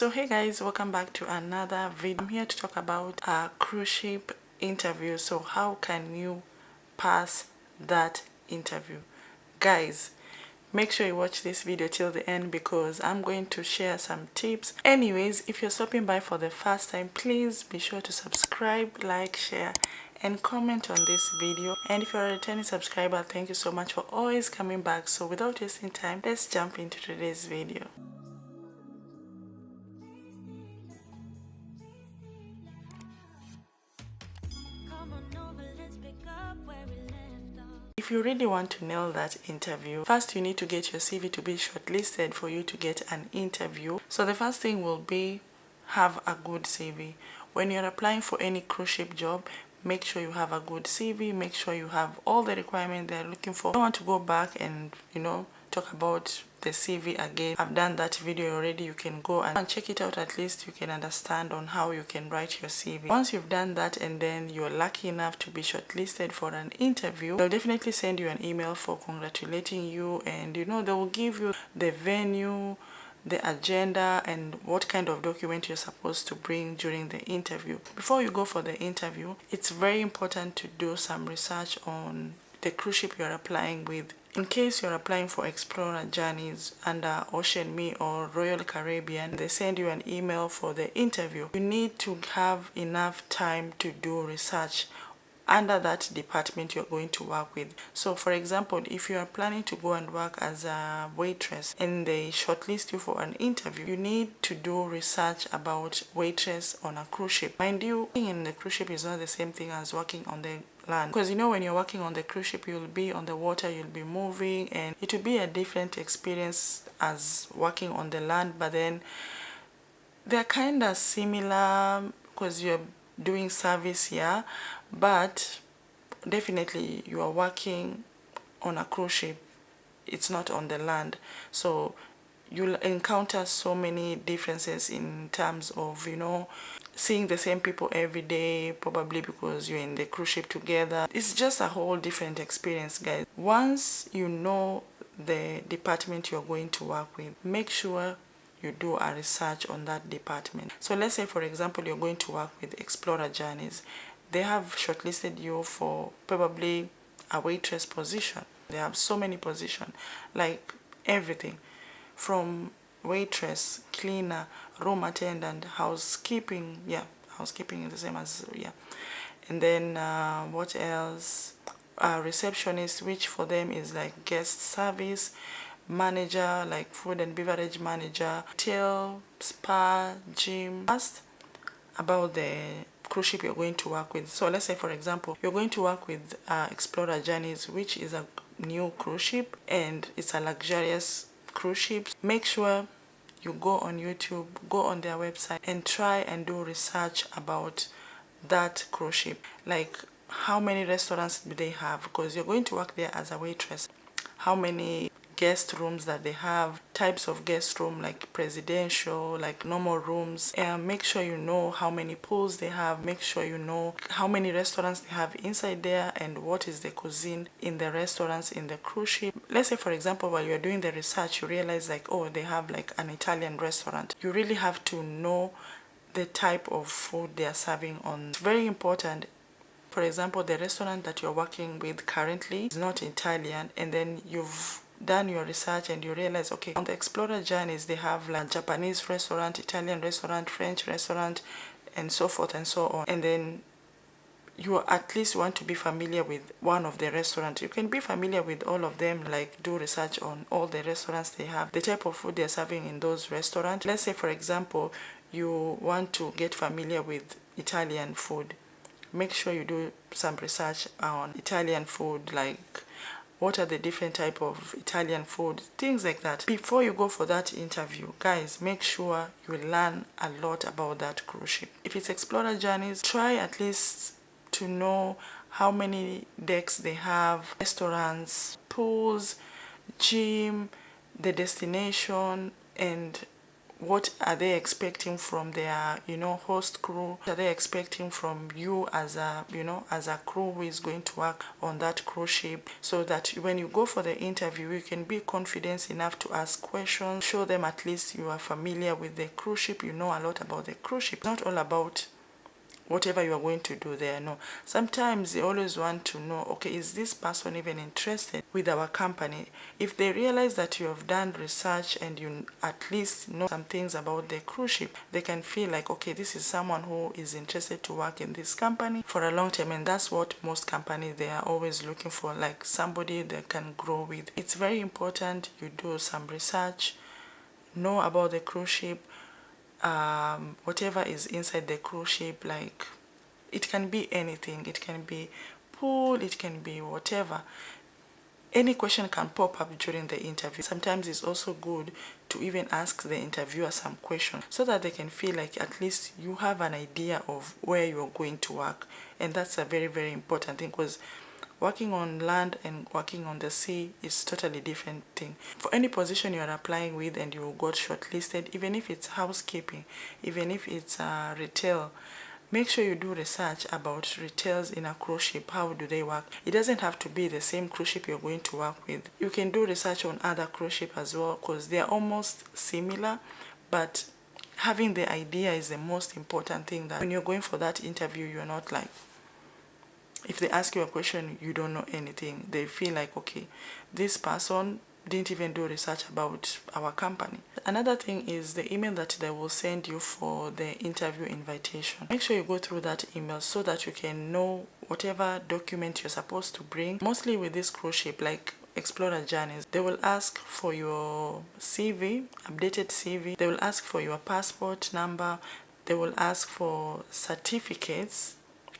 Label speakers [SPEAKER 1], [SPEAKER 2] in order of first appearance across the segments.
[SPEAKER 1] So hey guys, welcome back to another video. I'm here to talk about a cruise ship interview. So how can you pass that interview? Guys, make sure you watch this video till the end because I'm going to share some tips. Anyways, if you're stopping by for the first time, please be sure to subscribe, like, share and comment on this video. And if you're a returning subscriber, thank you so much for always coming back. So without wasting time, let's jump into today's video. If you really want to nail that interview, first you need to get your CV to be shortlisted for you to get an interview. So the first thing will be have a good CV. When you're applying for any cruise ship job, make sure you have a good CV, make sure you have all the requirements they're looking for. I don't want to go back and talk about the CV again. I've done that video already. You can go and check it out. At least you can understand on how you can write your CV. Once you've done that and then you're lucky enough to be shortlisted for an interview, they'll definitely send you an email for congratulating you, and they will give you the venue, the agenda, and what kind of document you're supposed to bring during the interview. Before you go for the interview, it's very important to do some research on the cruise ship you're applying with. In case you're applying for Explorer Journeys under Ocean Me or Royal Caribbean, they send you an email for the interview. You need to have enough time to do research under that department you're going to work with. So for example, if you are planning to go and work as a waitress and they shortlist you for an interview, you need to do research about waitress on a cruise ship. Mind you, working in the cruise ship is not the same thing as working on the land, because when you're working on the cruise ship, you'll be on the water, you'll be moving, and it will be a different experience as working on the land. But then they're kind of similar because you're doing service here, but definitely you are working on a cruise ship, it's not on the land. So you'll encounter so many differences in terms of seeing the same people every day, probably because you're in the cruise ship together. It's just a whole different experience, guys. Once you know the department you're going to work with, make sure you do a research on that department. So let's say, for example, you're going to work with Explorer Journeys. They have shortlisted you for probably a waitress position. They have so many positions, like everything from waitress, cleaner, room attendant, housekeeping. Yeah, housekeeping is the same as, yeah. And then what else? Receptionist, which for them is like guest service, manager, like food and beverage manager, hotel, spa, gym. Asked about the cruise ship you're going to work with. So let's say, for example, you're going to work with Explorer Journeys, which is a new cruise ship and it's a luxurious cruise ship. Make sure you go on YouTube, go on their website and try and do research about that cruise ship. Like, how many restaurants do they have? Because you're going to work there as a waitress. How many guest rooms that they have, types of guest room, like presidential, like normal rooms, and make sure you know how many pools they have. Make sure you know how many restaurants they have inside there and what is the cuisine in the restaurants in the cruise ship. Let's say, for example, while you're doing the research, you realize like, oh, they have like an Italian restaurant. You really have to know the type of food they are serving on. It's very important. For example, the restaurant that you're working with currently is not Italian, and then you've done your research and you realize, okay, on the Explorer Journeys they have like Japanese restaurant, Italian restaurant, French restaurant, and so forth and so on. And then you at least want to be familiar with one of the restaurants. You can be familiar with all of them, like do research on all the restaurants they have, the type of food they're serving in those restaurants. Let's say, for example, you want to get familiar with Italian food. Make sure you do some research on Italian food, like what are the different type of Italian food, things like that. Before you go for that interview, guys, make sure you learn a lot about that cruise ship. If it's Explorer Journeys, try at least to know how many decks they have, restaurants, pools, gym, the destination, and what are they expecting from their host crew? What are they expecting from you as a as a crew who is going to work on that cruise ship, so that when you go for the interview you can be confident enough to ask questions, show them at least you are familiar with the cruise ship, you know a lot about the cruise ship. It's not all about whatever you are going to do there. No, sometimes they always want to know, okay, is this person even interested with our company? If they realize that you have done research and you at least know some things about the cruise ship, they can feel like, okay, this is someone who is interested to work in this company for a long time. And that's what most companies, they are always looking for, like somebody they can grow with. It's very important you do some research, know about the cruise ship, whatever is inside the cruise ship. Like, it can be anything, it can be pool, it can be whatever. Any question can pop up during the interview. Sometimes it's also good to even ask the interviewer some questions so that they can feel like at least you have an idea of where you're going to work. And that's a very, very important thing, because working on land and working on the sea is totally different thing. For any position you are applying with and you got shortlisted, even if it's housekeeping, even if it's retail, make sure you do research about retails in a cruise ship. How do they work? It doesn't have to be the same cruise ship you're going to work with. You can do research on other cruise ship as well, because they are almost similar, but having the idea is the most important thing, that when you're going for that interview, you're not like, if they ask you a question, you don't know anything. They feel like, okay, this person didn't even do research about our company. Another thing is the email that they will send you for the interview invitation. Make sure you go through that email so that you can know whatever document you're supposed to bring. Mostly with this cruise ship, like Explorer Journeys, they will ask for your CV, updated CV. They will ask for your passport number. They will ask for certificates.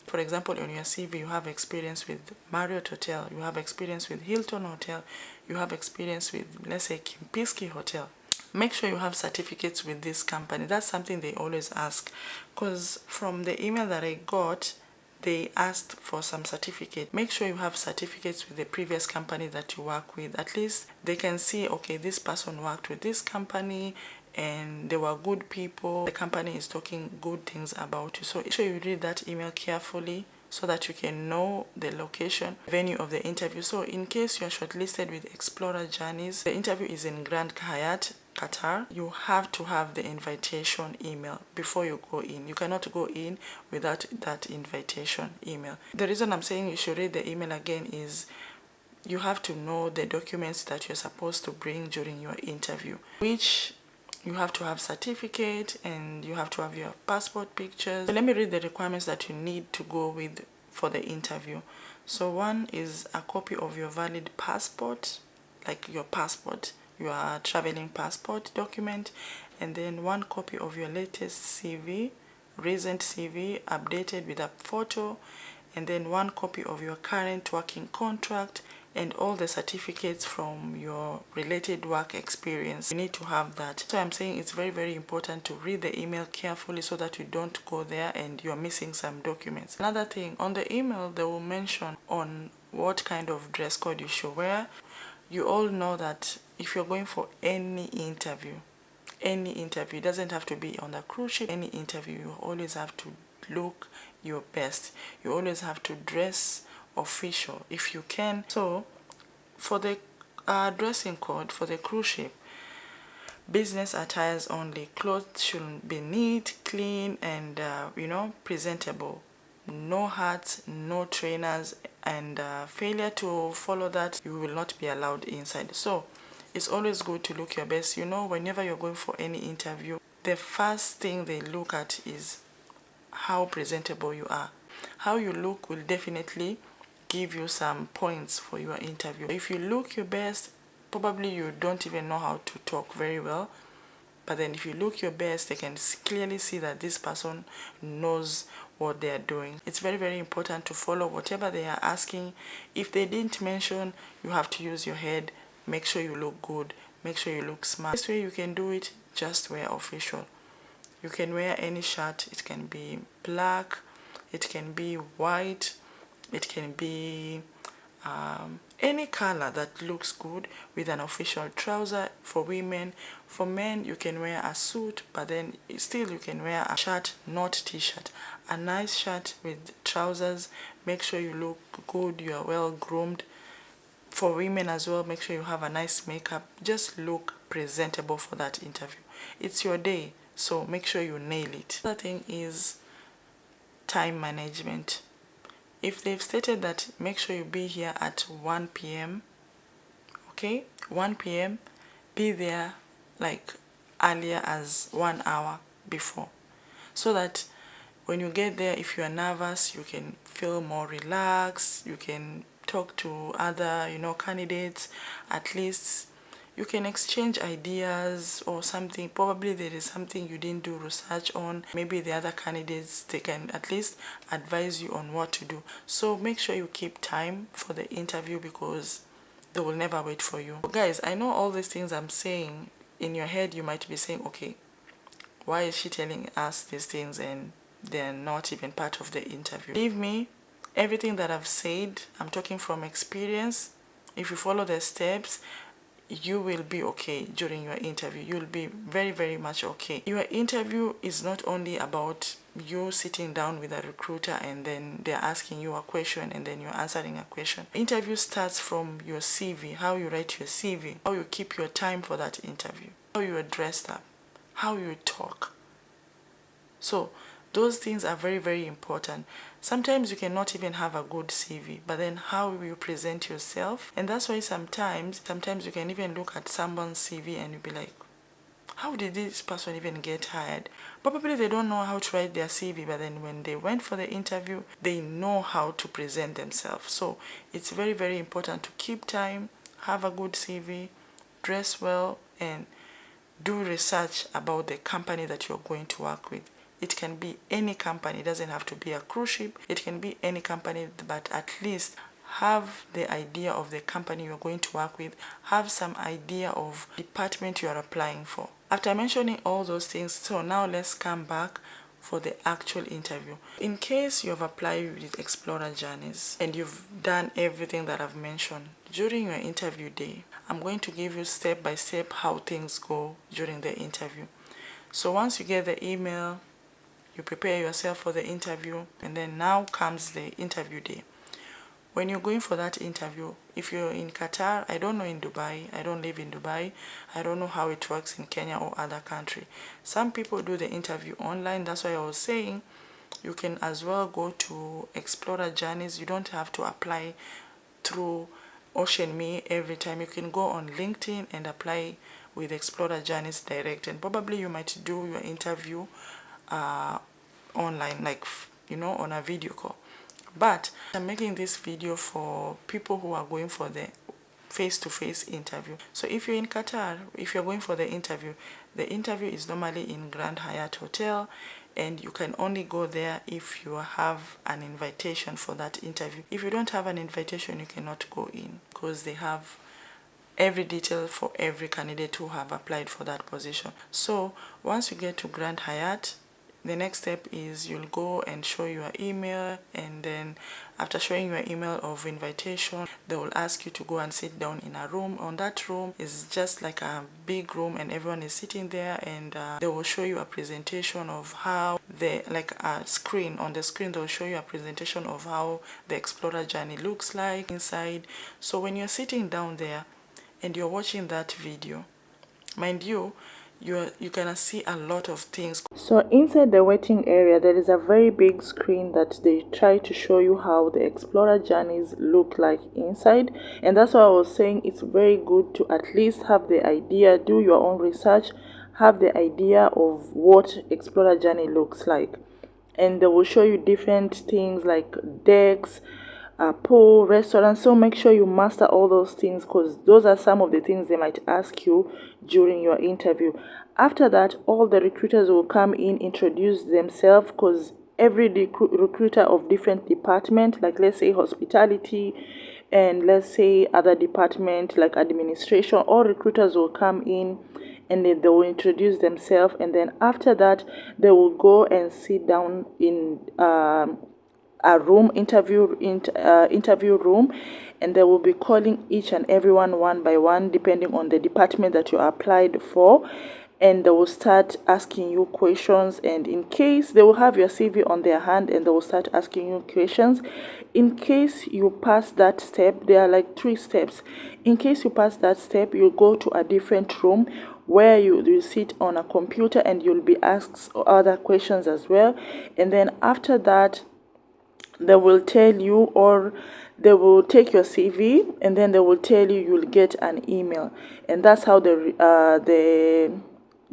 [SPEAKER 1] For example, on your CV, you have experience with Marriott Hotel, you have experience with Hilton Hotel, you have experience with, let's say, Kempinski Hotel. Make sure you have certificates with this company. That's something they always ask, because from the email that I got, they asked for some certificate. Make sure you have certificates with the previous company that you work with. At least they can see, okay, this person worked with this company and they were good people. The company is talking good things about you. So make sure you read that email carefully so that you can know the location, venue of the interview. So in case you are shortlisted with Explorer Journeys, the interview is in Grand Hyatt, Qatar. You have to have the invitation email before you go in. You cannot go in without that invitation email. The reason I'm saying you should read the email again is you have to know the documents that you're supposed to bring during your interview, which you have to have certificate and you have to have your passport pictures. So let me read the requirements that you need to go with for the interview. So one is a copy of your valid passport, like your passport, your traveling passport document, and then one copy of your latest CV, recent CV updated with a photo, and then one copy of your current working contract and all the certificates from your related work experience. You need to have that. So I'm saying it's very, very important to read the email carefully so that you don't go there and you're missing some documents. Another thing, on the email they will mention on what kind of dress code you should wear. You all know that if you're going for any interview, it doesn't have to be on the cruise ship, any interview, you always have to look your best. You always have to dress official if you can. So for the dressing code for the cruise ship, business attires only. Clothes should be neat, clean, and presentable. No hats, no trainers, and failure to follow that, you will not be allowed inside. So it's always good to look your best. Whenever you're going for any interview, the first thing they look at is how presentable you are. How you look will definitely give you some points for your interview. If you look your best, probably you don't even know how to talk very well, but then if you look your best, they can clearly see that this person knows what they are doing. It's very, very important to follow whatever they are asking. If they didn't mention, you have to use your head. Make sure you look good, make sure you look smart. This way you can do it, just wear official. You can wear any shirt. It can be black, it can be white, it can be any color that looks good with an official trouser for women. For men, you can wear a suit, but then still you can wear a shirt, not t-shirt. A nice shirt with trousers. Make sure you look good, you are well groomed. For women as well, make sure you have a nice makeup. Just look presentable for that interview. It's your day, so make sure you nail it. The other thing is time management. If they've stated that make sure you be here at 1 p.m., okay, 1 p.m., be there like earlier as 1 hour before, so that when you get there, if you are nervous, you can feel more relaxed, you can talk to other, candidates. At least you can exchange ideas or something. Probably there is something you didn't do research on. Maybe the other candidates, they can at least advise you on what to do. So make sure you keep time for the interview, because they will never wait for you. Guys, I know all these things I'm saying. In your head, you might be saying, okay, why is she telling us these things and they're not even part of the interview? Believe me, everything that I've said, I'm talking from experience. If you follow the steps, you will be okay during your interview. You'll be very, very much okay. Your interview is not only about you sitting down with a recruiter and then they're asking you a question and then you're answering a question. Interview starts from your CV, how you write your CV, how you keep your time for that interview, how you are dressed up, how you talk. So those things are very, very important. Sometimes you cannot even have a good CV, but then how will you present yourself? And that's why sometimes you can even look at someone's CV and you'll be like, how did this person even get hired? Probably they don't know how to write their CV, but then when they went for the interview, they know how to present themselves. So it's very, very important to keep time, have a good CV, dress well, and do research about the company that you're going to work with. It can be any company. It doesn't have to be a cruise ship. It can be any company, but at least have the idea of the company you're going to work with. Have some idea of department you are applying for. After mentioning all those things, so now let's come back for the actual interview. In case you have applied with Explorer Journeys and you've done everything that I've mentioned, during your interview day, I'm going to give you step by step how things go during the interview. So once you get the email, you prepare yourself for the interview, and then now comes the interview day. When you're going for that interview, if you're in Qatar, I don't know in Dubai, I don't live in Dubai, I don't know how it works in Kenya or other country. Some people do the interview online. That's why I was saying you can as well go to Explorer Journeys. You don't have to apply through OceanMe every time. You can go on LinkedIn and apply with Explorer Journeys direct, and probably you might do your interview online, like on a video call. But I'm making this video for people who are going for the face-to-face interview. So if you're in Qatar, if you're going for the interview is normally in Grand Hyatt Hotel, and you can only go there if you have an invitation for that interview. If you don't have an invitation, you cannot go in, because they have every detail for every candidate who have applied for that position. So once you get to Grand Hyatt, the next step is you'll go and show your email, and then after showing your email of invitation, they will ask you to go and sit down in a room. On that room is just like a big room, and everyone is sitting there, and they will show you a presentation of how like a screen. On the screen they will show you a presentation of how the Explorer journey looks like inside. So when you're sitting down there and you're watching that video, mind you, you're gonna see a lot of things. So inside the waiting area, there is a very big screen that they try to show you how the Explorer journeys look like inside. And that's why I was saying it's very good to at least have the idea, do your own research, have the idea of what Explorer journey looks like. And they will show you different things like decks, pool, restaurant. So make sure you master all those things, because those are some of the things they might ask you during your interview. After that, all the recruiters will come in, introduce themselves, because every recruiter of different department, like let's say hospitality and let's say other department like administration, all recruiters will come in and then they will introduce themselves, and then after that they will go and sit down in a room, interview room, and they will be calling each and everyone one by one depending on the department that you applied for, and they will start asking you questions. And in case, they will have your CV on their hand and they will start asking you questions. In case you pass that step, there are like 3 steps. In case you pass that step, you go to a different room where you sit on a computer and you'll be asked other questions as well. And then after that, they will tell you, or they will take your CV and then they will tell you you'll get an email, and that's how the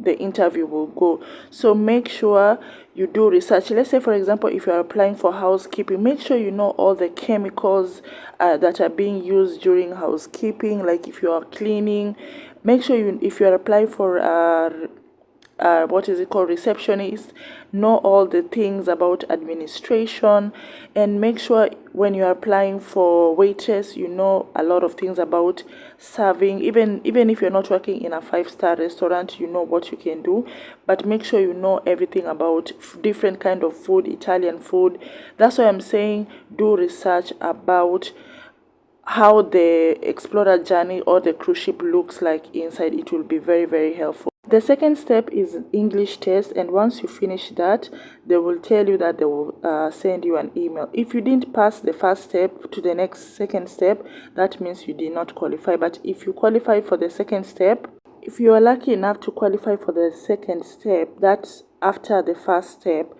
[SPEAKER 1] interview will go. So make sure you do research. Let's say, for example, if you are applying for housekeeping, make sure you know all the chemicals that are being used during housekeeping. Like if you are cleaning, make sure if you are applying for what is it called, receptionist, know all the things about administration. And make sure when you're applying for waitress, you know a lot of things about serving. Even if you're not working in a 5-star restaurant, you know what you can do, but make sure you know everything about different kind of food, Italian food. That's why I'm saying do research about how the explorer journey or the cruise ship looks like inside. It will be very, very helpful. The second step is English test, and once you finish that, they will tell you that they will send you an email. If you didn't pass the first step to the second step, that means you did not qualify. But if you qualify for the second step, if you are lucky enough to qualify for the second step, that's after the first step,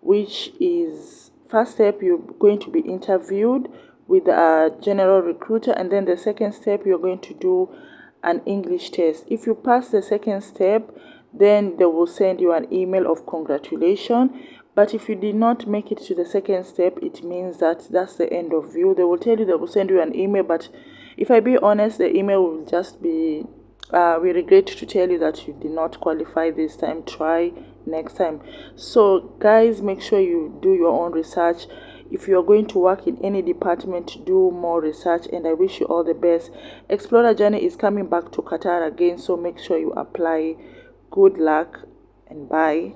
[SPEAKER 1] which is first step, you're going to be interviewed with a general recruiter, and then the second step, you're going to do an English test. If you pass the second step, then they will send you an email of congratulations. But if you did not make it to the second step, it means that that's the end of you. They will tell you, they will send you an email, but if I be honest, the email will just be, we regret to tell you that you did not qualify this time, try next time. So guys, make sure you do your own research. If you are going to work in any department, do more research, and I wish you all the best. Explorer Journey is coming back to Qatar again, so make sure you apply. Good luck and bye.